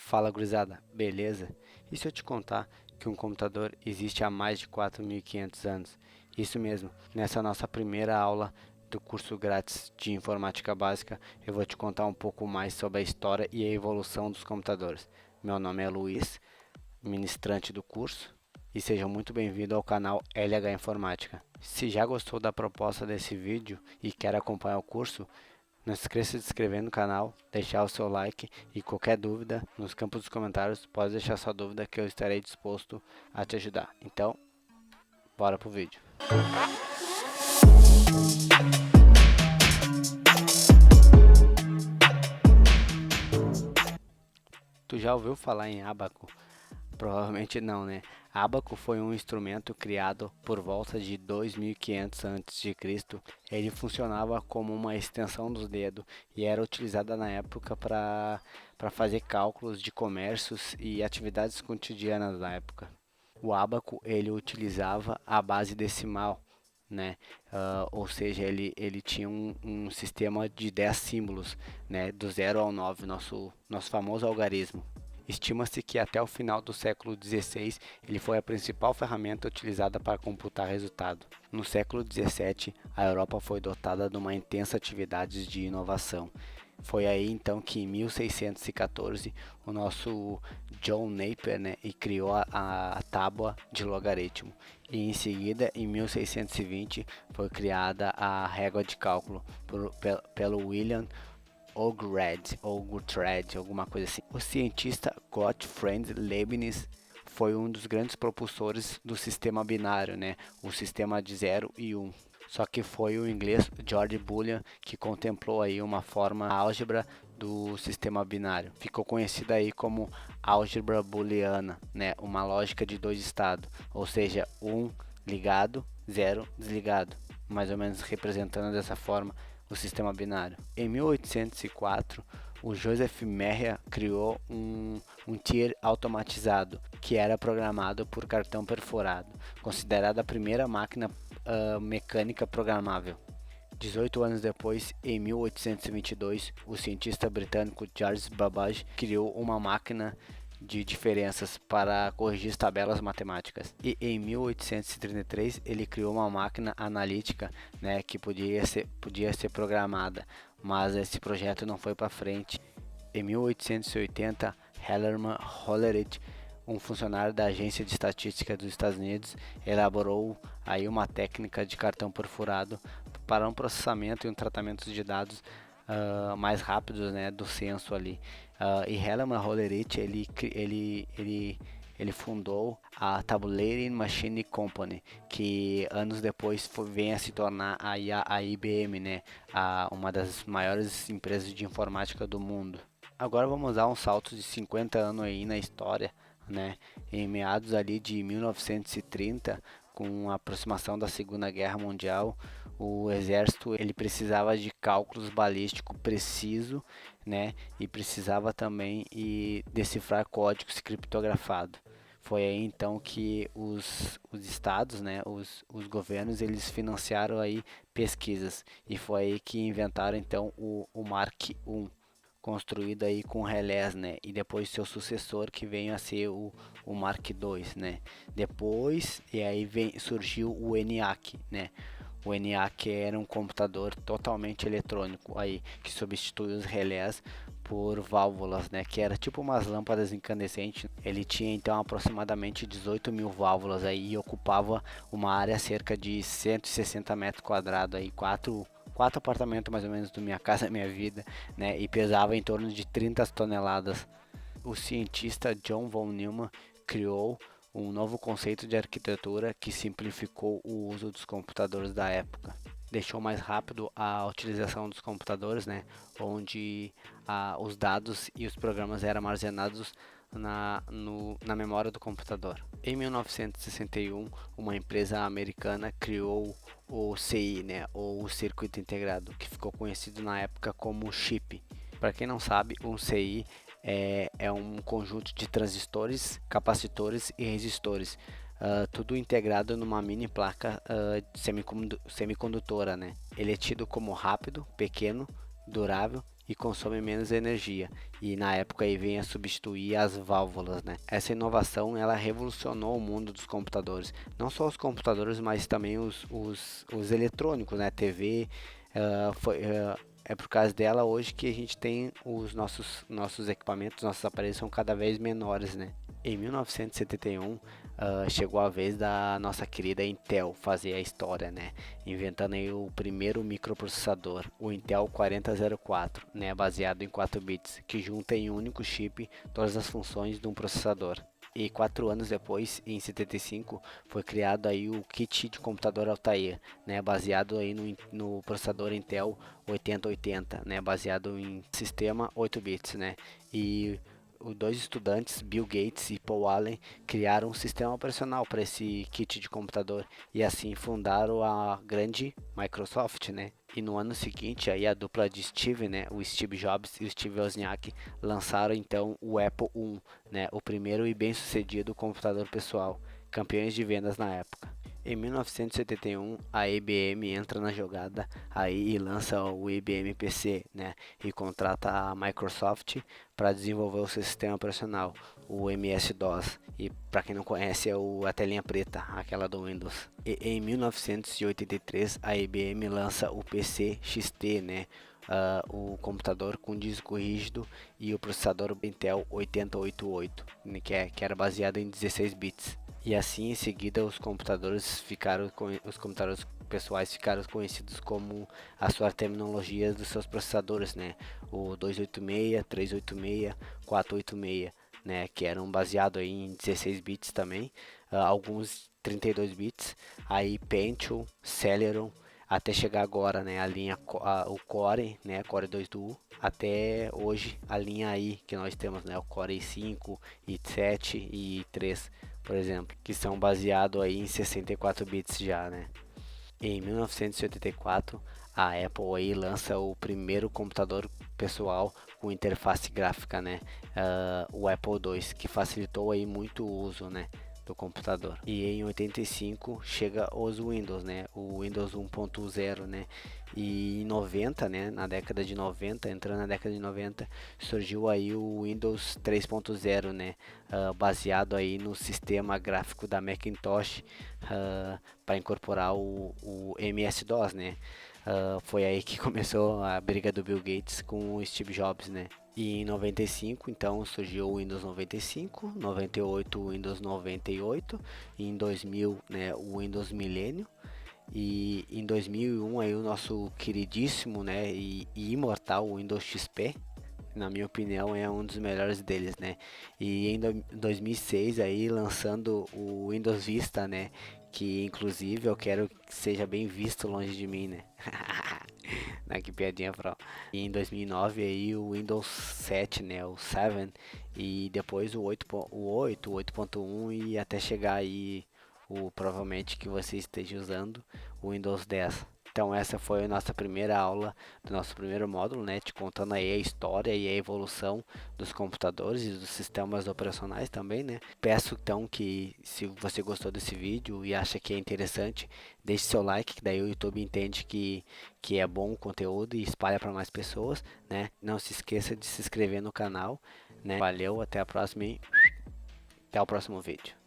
Fala gurizada, beleza? E se eu te contar que um computador existe há mais de 4.500 anos? Isso mesmo, nessa nossa primeira aula do curso grátis de informática básica, eu vou te contar um pouco mais sobre a história e a evolução dos computadores. Meu nome é Luiz, ministrante do curso, e seja muito bem-vindo ao canal LH Informática. Se já gostou da proposta desse vídeo e quer acompanhar o curso, não se esqueça de se inscrever no canal, deixar o seu like e qualquer dúvida nos campos dos comentários, pode deixar sua dúvida que eu estarei disposto a te ajudar. Então, bora pro vídeo. Tu já ouviu falar em ábaco? Provavelmente não, né? Ábaco foi um instrumento criado por volta de 2500 a.C. Ele funcionava como uma extensão dos dedos e era utilizada na época para fazer cálculos de comércios e atividades cotidianas da época. O ábaco ele utilizava a base decimal, né? Ou seja, ele tinha um sistema de 10 símbolos, né? Do 0 ao 9, nosso famoso algarismo. Estima-se que até o final do século XVI ele foi a principal ferramenta utilizada para computar resultado. No século XVII, a Europa foi dotada de uma intensa atividade de inovação. Foi aí então que em 1614 o nosso John Napier, né, criou a tábua de logaritmo. E em seguida, em 1620, foi criada a régua de cálculo pelo William Ogred, alguma coisa assim. O cientista Gottfried Leibniz foi um dos grandes propulsores do sistema binário, né? O sistema de 0 e 1. Só que foi o inglês George Boolean que contemplou aí uma forma álgebra do sistema binário. Ficou conhecida aí como álgebra booleana, né? Uma lógica de dois estados, ou seja, 1 ligado, 0 desligado, mais ou menos representando dessa forma o sistema binário. Em 1804, o Joseph Merrill criou um tier automatizado que era programado por cartão perfurado, considerada a primeira máquina mecânica programável. 18 anos depois, em 1822, o cientista britânico Charles Babbage criou uma máquina de diferenças para corrigir tabelas matemáticas. E em 1833 ele criou uma máquina analítica, né, que podia ser programada, mas esse projeto não foi para frente. Em 1880, Hallerman Hollerith, um funcionário da Agência de Estatística dos Estados Unidos, elaborou aí uma técnica de cartão perfurado para um processamento e um tratamento de dados mais rápidos, né, do censo ali. E Hallerman Hollerith ele fundou a Tabulating Machine Company, que anos depois vem a se tornar a IBM, né, uma das maiores empresas de informática do mundo. Agora vamos dar um salto de 50 anos aí na história, né? Em meados ali de 1930, com a aproximação da Segunda Guerra Mundial, o exército ele precisava de cálculos balísticos preciso, né? E precisava também decifrar códigos criptografados. Foi aí então que os estados, né, os governos, eles financiaram aí pesquisas e foi aí que inventaram então o Mark I, construído aí com relés, né? E depois seu sucessor que veio a ser o Mark II, né? Depois, e aí surgiu o ENIAC, né? O ENIAC era um computador totalmente eletrônico aí que substitui os relés por válvulas, né? Que era tipo umas lâmpadas incandescentes. Ele tinha então aproximadamente 18.000 válvulas aí e ocupava uma área cerca de 160 metros quadrados aí, quatro apartamentos mais ou menos do Minha Casa Minha Vida, né? E pesava em torno de 30 toneladas. O cientista John von Neumann criou um novo conceito de arquitetura que simplificou o uso dos computadores da época. Deixou mais rápido a utilização dos computadores, né? Onde os dados e os programas eram armazenados na memória do computador. Em 1961, uma empresa americana criou o CI, né, ou o Circuito Integrado, que ficou conhecido na época como chip. Para quem não sabe, um CI é um conjunto de transistores, capacitores e resistores, tudo integrado numa mini placa semicondutora, né? Ele é tido como rápido, pequeno, durável e consome menos energia. E na época aí vem a substituir as válvulas, né? Essa inovação ela revolucionou o mundo dos computadores. Não só os computadores, mas também os eletrônicos, né? TV, é por causa dela hoje que a gente tem os nossos equipamentos, nossos aparelhos são cada vez menores, né? Em 1971, chegou a vez da nossa querida Intel fazer a história, né? Inventando aí o primeiro microprocessador, o Intel 4004, né? Baseado em 4 bits, que junta em um único chip todas as funções de um processador. E 4 anos depois, em 75, foi criado aí o kit de computador Altair, né? Baseado aí no processador Intel 8080, né? Baseado em sistema 8 bits, né? E os dois estudantes, Bill Gates e Paul Allen, criaram um sistema operacional para esse kit de computador e assim fundaram a grande Microsoft, né? E no ano seguinte, aí a dupla de Steve, né, o Steve Jobs e o Steve Wozniak lançaram então o Apple I, né, o primeiro e bem-sucedido computador pessoal, campeões de vendas na época. Em 1971, a IBM entra na jogada aí e lança o IBM PC, né, e contrata a Microsoft para desenvolver o seu sistema operacional, o MS-DOS. E para quem não conhece, é a telinha preta, aquela do Windows. E em 1983, a IBM lança o PC XT, né, o computador com disco rígido e o processador Intel 8088, né, que era baseado em 16 bits. E assim em seguida os computadores pessoais ficaram conhecidos como a sua terminologia dos seus processadores, né? O 286, 386, 486, né? Que eram baseados em 16 bits também, alguns 32 bits, aí Pentium, Celeron, até chegar agora, né, a linha o Core, né, Core 2 Duo, até hoje a linha aí que nós temos, né, o Core i5, i7 e i3, por exemplo, que são baseados aí em 64 bits já, né. Em 1984, a Apple aí lança o primeiro computador pessoal com interface gráfica, né, o Apple II, que facilitou aí muito o uso, né, do computador. E em 85 chega os Windows, né, o Windows 1.0, né, e em 90, né, na década de 90, entrando na década de 90, surgiu aí o Windows 3.0, né, baseado aí no sistema gráfico da Macintosh, para incorporar o MS-DOS, né. Foi aí que começou a briga do Bill Gates com o Steve Jobs, né. E em 95, então, surgiu o Windows 95, 98 o Windows 98, e em 2000, né, o Windows Millennium, e em 2001 aí o nosso queridíssimo, né, e imortal Windows XP, na minha opinião é um dos melhores deles, né. E em 2006 aí lançando o Windows Vista, né, que inclusive eu quero que seja bem visto longe de mim, né. Que piadinha, Pro. E em 2009 aí o Windows 7, né, o 7, e depois o 8, o 8.1 e até chegar aí o provavelmente que você esteja usando o Windows 10. Então essa foi a nossa primeira aula do nosso primeiro módulo, né, te contando aí a história e a evolução dos computadores e dos sistemas operacionais também, né. Peço então que se você gostou desse vídeo e acha que é interessante, deixe seu like, que daí o YouTube entende que é bom o conteúdo e espalha para mais pessoas, né. Não se esqueça de se inscrever no canal, né. Valeu, até a próxima e até o próximo vídeo.